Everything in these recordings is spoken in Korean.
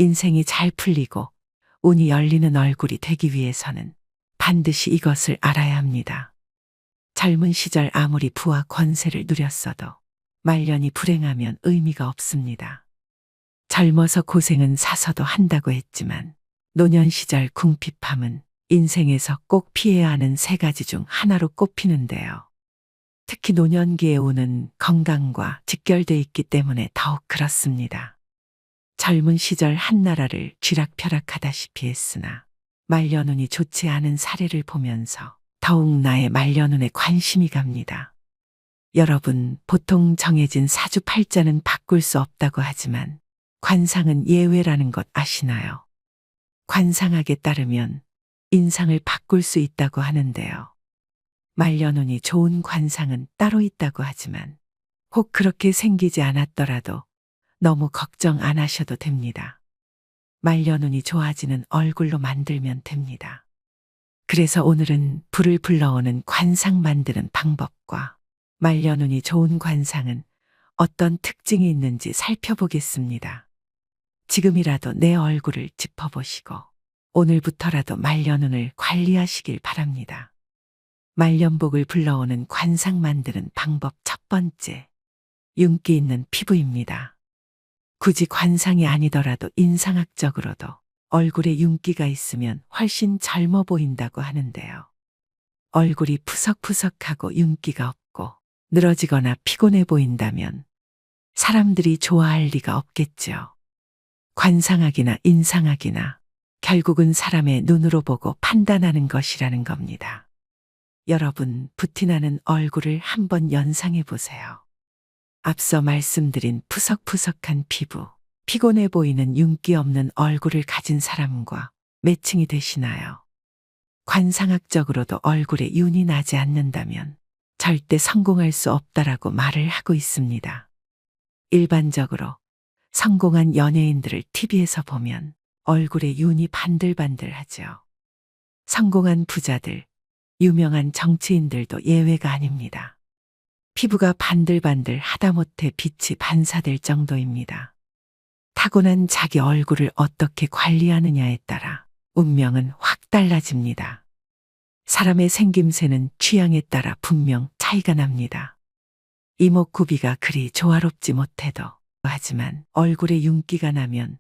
인생이 잘 풀리고 운이 열리는 얼굴이 되기 위해서는 반드시 이것을 알아야 합니다. 젊은 시절 아무리 부와 권세를 누렸어도 말년이 불행하면 의미가 없습니다. 젊어서 고생은 사서도 한다고 했지만 노년 시절 궁핍함은 인생에서 꼭 피해야 하는 세 가지 중 하나로 꼽히는데요. 특히 노년기에 오는 건강과 직결돼 있기 때문에 더욱 그렇습니다. 젊은 시절 한나라를 쥐락펴락하다시피 했으나 말년운이 좋지 않은 사례를 보면서 더욱 나의 말년운에 관심이 갑니다. 여러분, 보통 정해진 사주팔자는 바꿀 수 없다고 하지만 관상은 예외라는 것 아시나요? 관상학에 따르면 인상을 바꿀 수 있다고 하는데요. 말년운이 좋은 관상은 따로 있다고 하지만 혹 그렇게 생기지 않았더라도 너무 걱정 안 하셔도 됩니다. 말년운이 좋아지는 얼굴로 만들면 됩니다. 그래서 오늘은 불을 불러오는 관상 만드는 방법과 말년운이 좋은 관상은 어떤 특징이 있는지 살펴보겠습니다. 지금이라도 내 얼굴을 짚어보시고 오늘부터라도 말년운을 관리하시길 바랍니다. 말년복을 불러오는 관상 만드는 방법 첫 번째, 윤기 있는 피부입니다. 굳이 관상이 아니더라도 인상학적으로도 얼굴에 윤기가 있으면 훨씬 젊어 보인다고 하는데요. 얼굴이 푸석푸석하고 윤기가 없고 늘어지거나 피곤해 보인다면 사람들이 좋아할 리가 없겠죠. 관상학이나 인상학이나 결국은 사람의 눈으로 보고 판단하는 것이라는 겁니다. 여러분, 부티나는 얼굴을 한번 연상해 보세요. 앞서 말씀드린 푸석푸석한 피부, 피곤해 보이는 윤기 없는 얼굴을 가진 사람과 매칭이 되시나요? 관상학적으로도 얼굴에 윤이 나지 않는다면 절대 성공할 수 없다라고 말을 하고 있습니다. 일반적으로 성공한 연예인들을 TV에서 보면 얼굴에 윤이 반들반들하죠. 성공한 부자들, 유명한 정치인들도 예외가 아닙니다. 피부가 반들반들 하다못해 빛이 반사될 정도입니다. 타고난 자기 얼굴을 어떻게 관리하느냐에 따라 운명은 확 달라집니다. 사람의 생김새는 취향에 따라 분명 차이가 납니다. 이목구비가 그리 조화롭지 못해도 하지만 얼굴에 윤기가 나면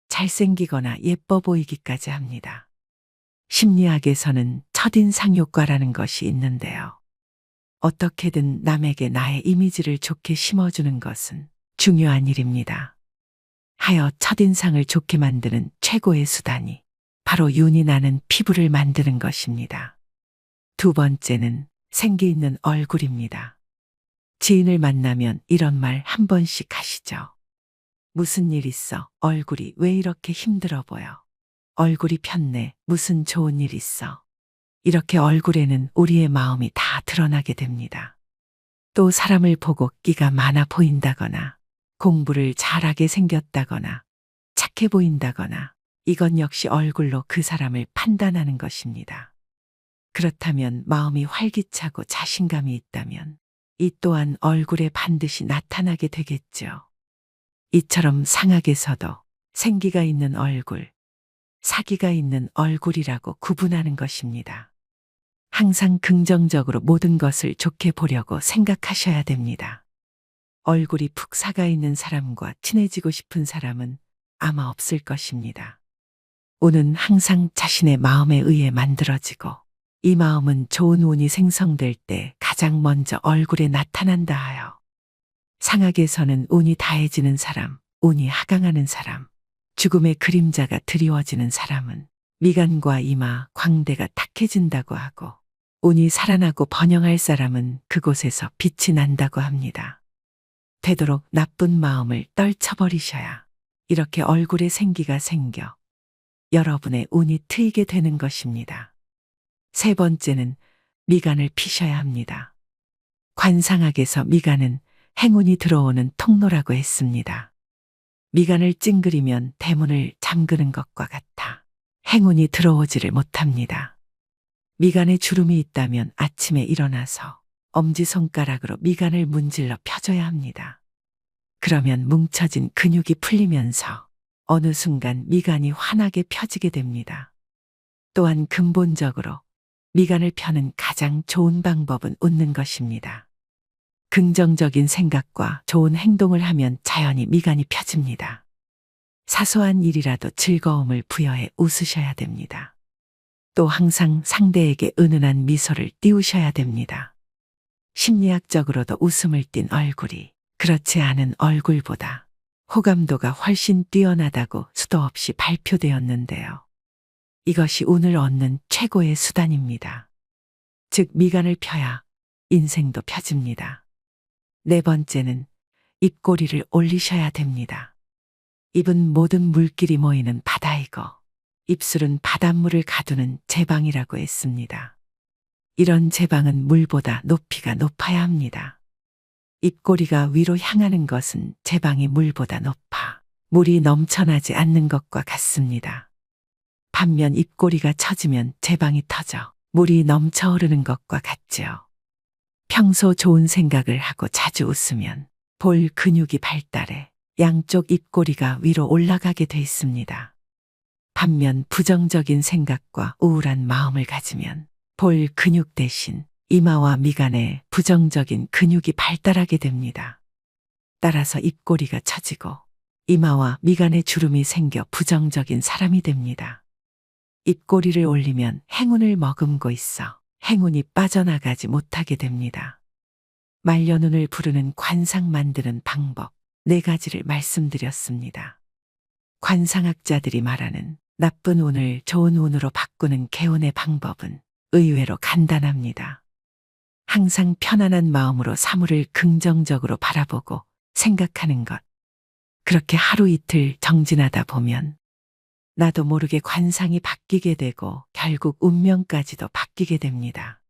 잘생기거나 예뻐 보이기까지 합니다. 심리학에서는 첫인상 효과라는 것이 있는데요. 어떻게든 남에게 나의 이미지를 좋게 심어주는 것은 중요한 일입니다. 하여 첫인상을 좋게 만드는 최고의 수단이 바로 윤이 나는 피부를 만드는 것입니다. 두 번째는 생기 있는 얼굴입니다. 지인을 만나면 이런 말 한 번씩 하시죠. 무슨 일 있어? 얼굴이 왜 이렇게 힘들어 보여? 얼굴이 폈네. 무슨 좋은 일 있어? 이렇게 얼굴에는 우리의 마음이 다 드러나게 됩니다. 또 사람을 보고 끼가 많아 보인다거나 공부를 잘하게 생겼다거나 착해 보인다거나 이건 역시 얼굴로 그 사람을 판단하는 것입니다. 그렇다면 마음이 활기차고 자신감이 있다면 이 또한 얼굴에 반드시 나타나게 되겠죠. 이처럼 상학에서도 생기가 있는 얼굴, 사기가 있는 얼굴이라고 구분하는 것입니다. 항상 긍정적으로 모든 것을 좋게 보려고 생각하셔야 됩니다. 얼굴이 푹 사가 있는 사람과 친해지고 싶은 사람은 아마 없을 것입니다. 운은 항상 자신의 마음에 의해 만들어지고 이 마음은 좋은 운이 생성될 때 가장 먼저 얼굴에 나타난다 하여 상학에서는 운이 다해지는 사람, 운이 하강하는 사람, 죽음의 그림자가 드리워지는 사람은 미간과 이마, 광대가 탁해진다고 하고 운이 살아나고 번영할 사람은 그곳에서 빛이 난다고 합니다. 되도록 나쁜 마음을 떨쳐버리셔야 이렇게 얼굴에 생기가 생겨 여러분의 운이 트이게 되는 것입니다. 세 번째는 미간을 피셔야 합니다. 관상학에서 미간은 행운이 들어오는 통로라고 했습니다. 미간을 찡그리면 대문을 잠그는 것과 같아 행운이 들어오지를 못합니다. 미간에 주름이 있다면 아침에 일어나서 엄지손가락으로 미간을 문질러 펴줘야 합니다. 그러면 뭉쳐진 근육이 풀리면서 어느 순간 미간이 환하게 펴지게 됩니다. 또한 근본적으로 미간을 펴는 가장 좋은 방법은 웃는 것입니다. 긍정적인 생각과 좋은 행동을 하면 자연히 미간이 펴집니다. 사소한 일이라도 즐거움을 부여해 웃으셔야 됩니다. 또 항상 상대에게 은은한 미소를 띄우셔야 됩니다. 심리학적으로도 웃음을 띤 얼굴이 그렇지 않은 얼굴보다 호감도가 훨씬 뛰어나다고 수도 없이 발표되었는데요. 이것이 운을 얻는 최고의 수단입니다. 즉, 미간을 펴야 인생도 펴집니다. 네 번째는 입꼬리를 올리셔야 됩니다. 입은 모든 물길이 모이는 바다이고 입술은 바닷물을 가두는 제방이라고 했습니다. 이런 제방은 물보다 높이가 높아야 합니다. 입꼬리가 위로 향하는 것은 제방이 물보다 높아 물이 넘쳐나지 않는 것과 같습니다. 반면 입꼬리가 처지면 제방이 터져 물이 넘쳐 흐르는 것과 같지요. 평소 좋은 생각을 하고 자주 웃으면 볼 근육이 발달해 양쪽 입꼬리가 위로 올라가게 돼 있습니다. 반면 부정적인 생각과 우울한 마음을 가지면 볼 근육 대신 이마와 미간에 부정적인 근육이 발달하게 됩니다. 따라서 입꼬리가 처지고 이마와 미간에 주름이 생겨 부정적인 사람이 됩니다. 입꼬리를 올리면 행운을 머금고 있어 행운이 빠져나가지 못하게 됩니다. 말년운을 부르는 관상 만드는 방법 4가지를 말씀드렸습니다. 관상학자들이 말하는 나쁜 운을 좋은 운으로 바꾸는 개운의 방법은 의외로 간단합니다. 항상 편안한 마음으로 사물을 긍정적으로 바라보고 생각하는 것. 그렇게 하루 이틀 정진하다 보면 나도 모르게 관상이 바뀌게 되고 결국 운명까지도 바뀌게 됩니다.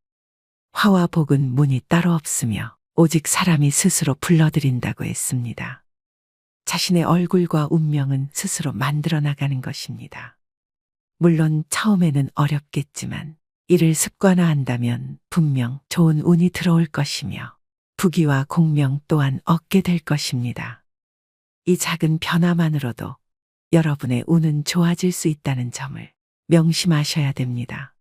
화와 복은 문이 따로 없으며 오직 사람이 스스로 불러들인다고 했습니다. 자신의 얼굴과 운명은 스스로 만들어 나가는 것입니다. 물론 처음에는 어렵겠지만 이를 습관화한다면 분명 좋은 운이 들어올 것이며 부귀와 공명 또한 얻게 될 것입니다. 이 작은 변화만으로도 여러분의 운은 좋아질 수 있다는 점을 명심하셔야 됩니다.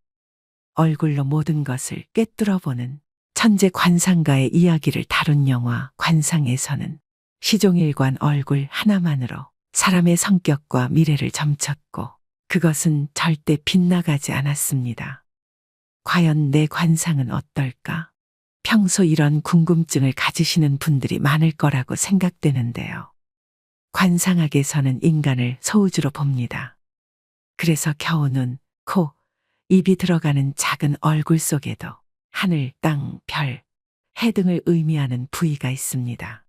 얼굴로 모든 것을 꿰뚫어보는 천재 관상가의 이야기를 다룬 영화 관상에서는 시종일관 얼굴 하나만으로 사람의 성격과 미래를 점쳤고 그것은 절대 빗나가지 않았습니다. 과연 내 관상은 어떨까? 평소 이런 궁금증을 가지시는 분들이 많을 거라고 생각되는데요. 관상학에서는 인간을 소우주로 봅니다. 그래서 겨우 눈, 코, 입이 들어가는 작은 얼굴 속에도 하늘, 땅, 별, 해 등을 의미하는 부위가 있습니다.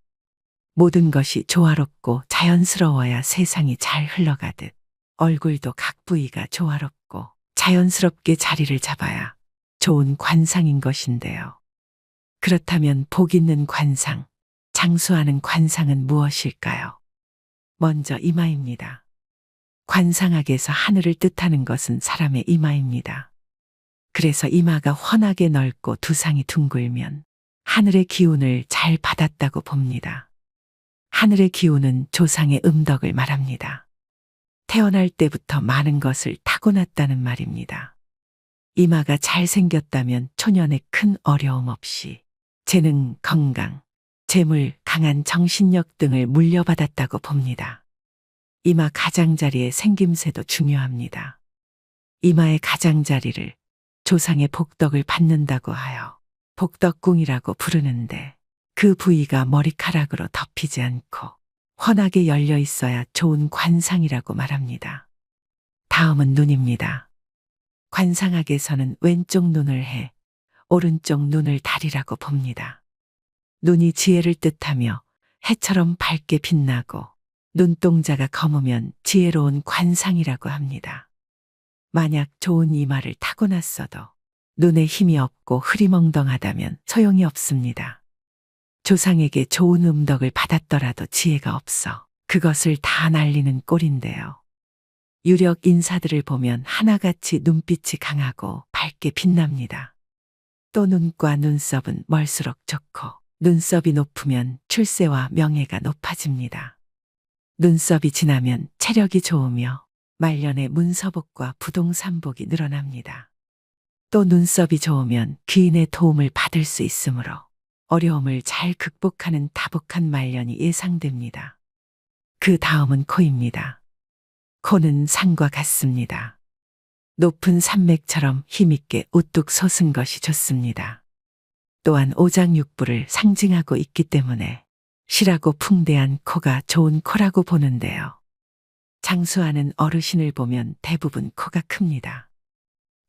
모든 것이 조화롭고 자연스러워야 세상이 잘 흘러가듯 얼굴도 각 부위가 조화롭고 자연스럽게 자리를 잡아야 좋은 관상인 것인데요. 그렇다면 복 있는 관상, 장수하는 관상은 무엇일까요? 먼저 이마입니다. 관상학에서 하늘을 뜻하는 것은 사람의 이마입니다. 그래서 이마가 훤하게 넓고 두상이 둥글면 하늘의 기운을 잘 받았다고 봅니다. 하늘의 기운은 조상의 음덕을 말합니다. 태어날 때부터 많은 것을 타고났다는 말입니다. 이마가 잘생겼다면 초년에 큰 어려움 없이 재능, 건강, 재물, 강한 정신력 등을 물려받았다고 봅니다. 이마 가장자리의 생김새도 중요합니다. 이마의 가장자리를 조상의 복덕을 받는다고 하여 복덕궁이라고 부르는데 그 부위가 머리카락으로 덮이지 않고 훤하게 열려 있어야 좋은 관상이라고 말합니다. 다음은 눈입니다. 관상학에서는 왼쪽 눈을 해, 오른쪽 눈을 달이라고 봅니다. 눈이 지혜를 뜻하며 해처럼 밝게 빛나고 눈동자가 검으면 지혜로운 관상이라고 합니다. 만약 좋은 이마를 타고났어도 눈에 힘이 없고 흐리멍덩하다면 소용이 없습니다. 조상에게 좋은 음덕을 받았더라도 지혜가 없어 그것을 다 날리는 꼴인데요. 유력 인사들을 보면 하나같이 눈빛이 강하고 밝게 빛납니다. 또 눈과 눈썹은 멀수록 좋고 눈썹이 높으면 출세와 명예가 높아집니다. 눈썹이 지나면 체력이 좋으며 말년에 문서복과 부동산복이 늘어납니다. 또 눈썹이 좋으면 귀인의 도움을 받을 수 있으므로 어려움을 잘 극복하는 다복한 말년이 예상됩니다. 그 다음은 코입니다. 코는 산과 같습니다. 높은 산맥처럼 힘있게 우뚝 솟은 것이 좋습니다. 또한 오장육부를 상징하고 있기 때문에 실하고 풍대한 코가 좋은 코라고 보는데요. 장수하는 어르신을 보면 대부분 코가 큽니다.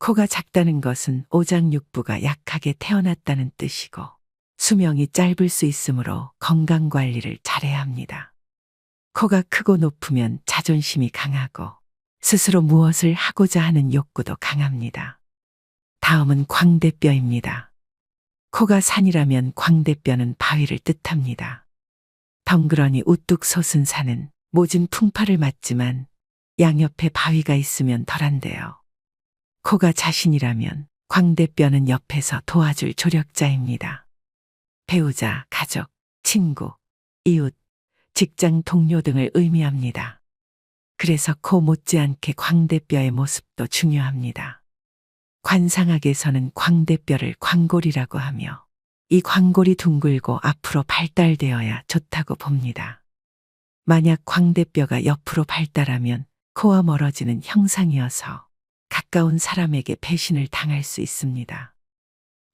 코가 작다는 것은 오장육부가 약하게 태어났다는 뜻이고 수명이 짧을 수 있으므로 건강관리를 잘해야 합니다. 코가 크고 높으면 자존심이 강하고 스스로 무엇을 하고자 하는 욕구도 강합니다. 다음은 광대뼈입니다. 코가 산이라면 광대뼈는 바위를 뜻합니다. 덩그러니 우뚝 솟은 산은 모진 풍파를 맞지만 양옆에 바위가 있으면 덜한데요. 코가 자신이라면 광대뼈는 옆에서 도와줄 조력자입니다. 배우자, 가족, 친구, 이웃, 직장 동료 등을 의미합니다. 그래서 코 못지않게 광대뼈의 모습도 중요합니다. 관상학에서는 광대뼈를 광골이라고 하며 이 광골이 둥글고 앞으로 발달되어야 좋다고 봅니다. 만약 광대뼈가 옆으로 발달하면 코와 멀어지는 형상이어서 가까운 사람에게 배신을 당할 수 있습니다.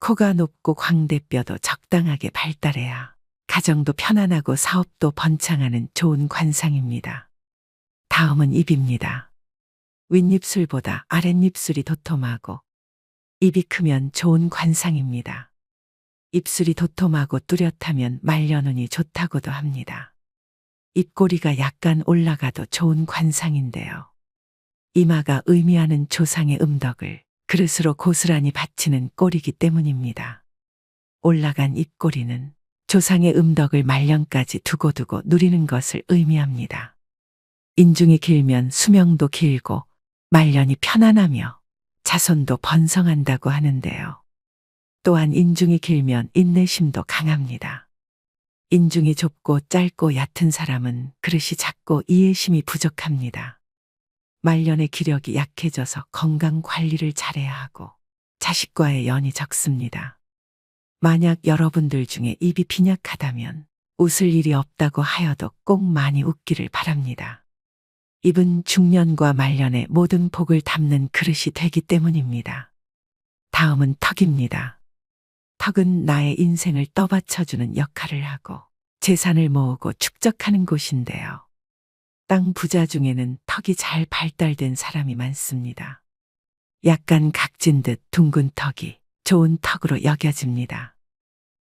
코가 높고 광대뼈도 적당하게 발달해야 가정도 편안하고 사업도 번창하는 좋은 관상입니다. 다음은 입입니다. 윗입술보다 아랫입술이 도톰하고 입이 크면 좋은 관상입니다. 입술이 도톰하고 뚜렷하면 말년운이 좋다고도 합니다. 입꼬리가 약간 올라가도 좋은 관상인데요. 이마가 의미하는 조상의 음덕을 그릇으로 고스란히 바치는 꼴이기 때문입니다. 올라간 입꼬리는 조상의 음덕을 말년까지 두고두고 누리는 것을 의미합니다. 인중이 길면 수명도 길고 말년이 편안하며 자손도 번성한다고 하는데요. 또한 인중이 길면 인내심도 강합니다. 인중이 좁고 짧고 얕은 사람은 그릇이 작고 이해심이 부족합니다. 말년의 기력이 약해져서 건강 관리를 잘해야 하고 자식과의 연이 적습니다. 만약 여러분들 중에 입이 빈약하다면 웃을 일이 없다고 하여도 꼭 많이 웃기를 바랍니다. 입은 중년과 말년의 모든 복을 담는 그릇이 되기 때문입니다. 다음은 턱입니다. 턱은 나의 인생을 떠받쳐주는 역할을 하고 재산을 모으고 축적하는 곳인데요. 땅 부자 중에는 턱이 잘 발달된 사람이 많습니다. 약간 각진 듯 둥근 턱이 좋은 턱으로 여겨집니다.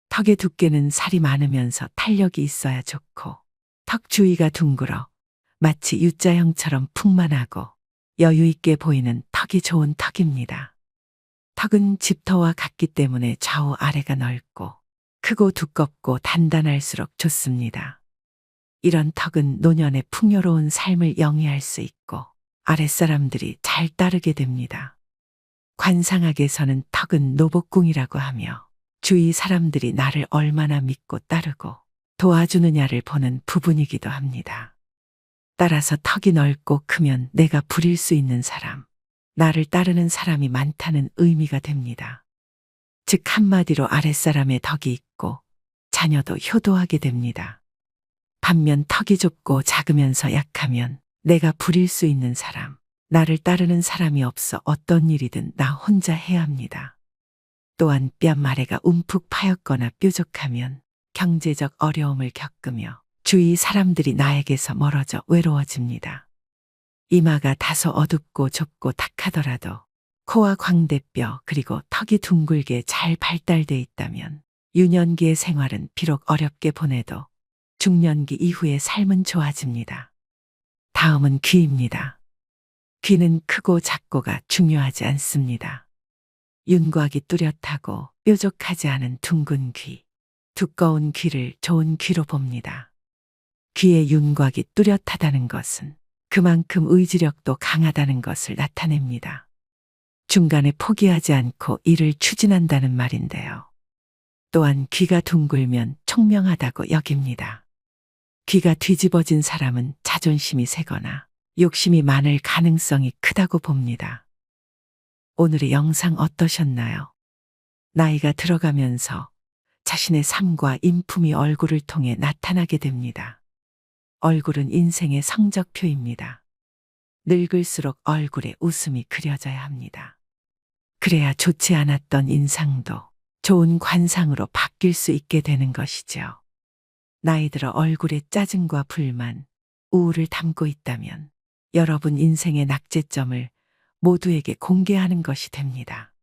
턱의 두께는 살이 많으면서 탄력이 있어야 좋고 턱 주위가 둥글어 마치 U자형처럼 풍만하고 여유 있게 보이는 턱이 좋은 턱입니다. 턱은 집터와 같기 때문에 좌우 아래가 넓고 크고 두껍고 단단할수록 좋습니다. 이런 턱은 노년의 풍요로운 삶을 영위할 수 있고 아랫사람들이 잘 따르게 됩니다. 관상학에서는 턱은 노복궁이라고 하며 주위 사람들이 나를 얼마나 믿고 따르고 도와주느냐를 보는 부분이기도 합니다. 따라서 턱이 넓고 크면 내가 부릴 수 있는 사람, 나를 따르는 사람이 많다는 의미가 됩니다. 즉 한마디로 아랫사람의 덕이 있고 자녀도 효도하게 됩니다. 반면 턱이 좁고 작으면서 약하면 내가 부릴 수 있는 사람, 나를 따르는 사람이 없어 어떤 일이든 나 혼자 해야 합니다. 또한 뺨 아래가 움푹 파였거나 뾰족하면 경제적 어려움을 겪으며 주위 사람들이 나에게서 멀어져 외로워집니다. 이마가 다소 어둡고 좁고 탁하더라도 코와 광대뼈 그리고 턱이 둥글게 잘 발달돼 있다면 유년기의 생활은 비록 어렵게 보내도 중년기 이후의 삶은 좋아집니다. 다음은 귀입니다. 귀는 크고 작고가 중요하지 않습니다. 윤곽이 뚜렷하고 뾰족하지 않은 둥근 귀, 두꺼운 귀를 좋은 귀로 봅니다. 귀의 윤곽이 뚜렷하다는 것은 그만큼 의지력도 강하다는 것을 나타냅니다. 중간에 포기하지 않고 일을 추진한다는 말인데요. 또한 귀가 둥글면 총명하다고 여깁니다. 귀가 뒤집어진 사람은 자존심이 세거나 욕심이 많을 가능성이 크다고 봅니다. 오늘의 영상 어떠셨나요? 나이가 들어가면서 자신의 삶과 인품이 얼굴을 통해 나타나게 됩니다. 얼굴은 인생의 성적표입니다. 늙을수록 얼굴에 웃음이 그려져야 합니다. 그래야 좋지 않았던 인상도 좋은 관상으로 바뀔 수 있게 되는 것이죠. 나이 들어 얼굴에 짜증과 불만, 우울을 담고 있다면 여러분 인생의 낙제점을 모두에게 공개하는 것이 됩니다.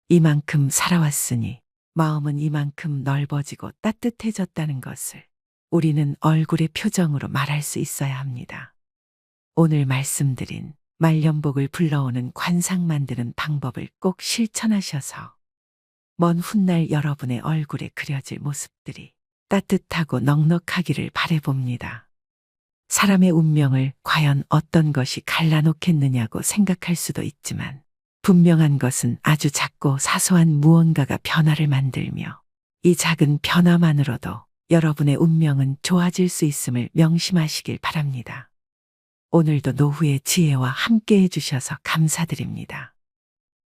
이만큼 살아왔으니 마음은 이만큼 넓어지고 따뜻해졌다는 것을 우리는 얼굴의 표정으로 말할 수 있어야 합니다. 오늘 말씀드린 말년복을 불러오는 관상 만드는 방법을 꼭 실천하셔서 먼 훗날 여러분의 얼굴에 그려질 모습들이 따뜻하고 넉넉하기를 바라봅니다. 사람의 운명을 과연 어떤 것이 갈라놓겠느냐고 생각할 수도 있지만 분명한 것은 아주 작고 사소한 무언가가 변화를 만들며 이 작은 변화만으로도 여러분의 운명은 좋아질 수 있음을 명심하시길 바랍니다. 오늘도 노후의 지혜와 함께 해주셔서 감사드립니다.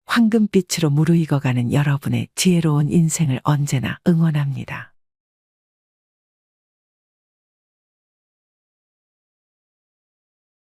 황금빛으로 무르익어가는 여러분의 지혜로운 인생을 언제나 응원합니다.